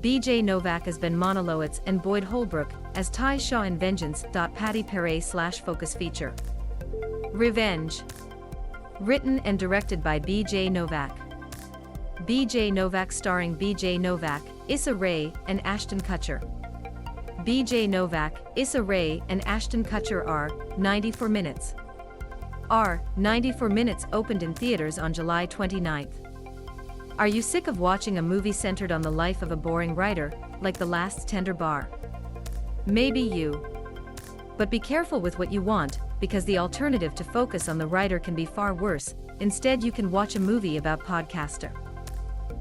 B.J. Novak as Ben Manalowitz and Boyd Holbrook as Ty Shaw in Vengeance.patti Perret/focus feature. Revenge. Written and directed by B.J. Novak. B.J. Novak starring B.J. Novak, Issa Rae, and Ashton Kutcher. B.J. Novak, Issa Rae, and Ashton Kutcher are 94 minutes. 94 minutes opened in theaters on July 29. Are you sick of watching a movie centered on the life of a boring writer, like The Last Tender Bar? Maybe you. But be careful with what you want, because the alternative to focus on the writer can be far worse. Instead, you can watch a movie about podcaster.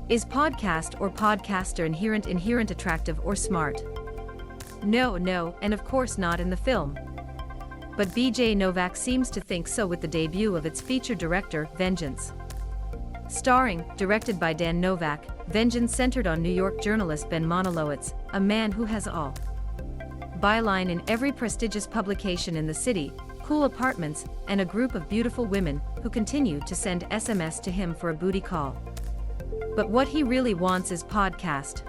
Is podcast or podcaster inherent attractive or smart? No, and of course not in the film. But B.J. Novak seems to think so with the debut of its feature director, Vengeance. Starring, directed by Dan Novak, Vengeance centered on New York journalist Ben Manalowitz, a man who has all. Byline in every prestigious publication in the city, cool apartments, and a group of beautiful women who continue to send SMS to him for a booty call. But what he really wants is podcast.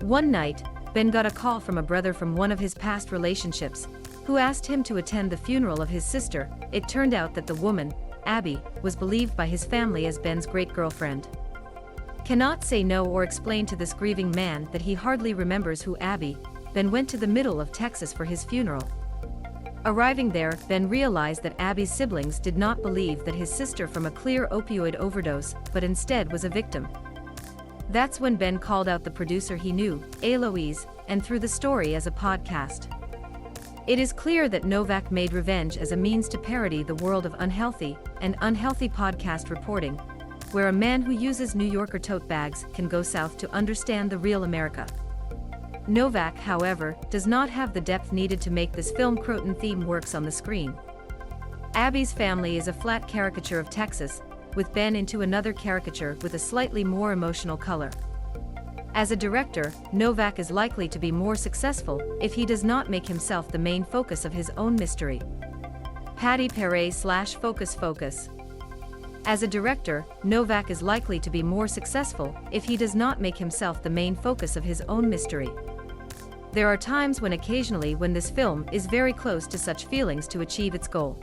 One night, Ben got a call from a brother from one of his past relationships, who asked him to attend the funeral of his sister. It turned out that the woman, Abby, was believed by his family as Ben's great-girlfriend. Cannot say no or explain to this grieving man that he hardly remembers who Abby. Ben went to the middle of Texas for his funeral. Arriving there, Ben realized that Abby's siblings did not believe that his sister from a clear opioid overdose, but instead was a victim. That's when Ben called out the producer he knew, Eloise, and threw the story as a podcast. It is clear that Novak made Revenge as a means to parody the world of unhealthy podcast reporting, where a man who uses New Yorker tote bags can go south to understand the real America. Novak, however, does not have the depth needed to make this film. Croton theme works on the screen. Abby's family is a flat caricature of Texas, with Ben into another caricature with a slightly more emotional color. As a director, Novak is likely to be more successful if he does not make himself the main focus of his own mystery. Patti Perret/focus. As a director, Novak is likely to be more successful if he does not make himself the main focus of his own mystery. There are times when this film is very close to such feelings to achieve its goal.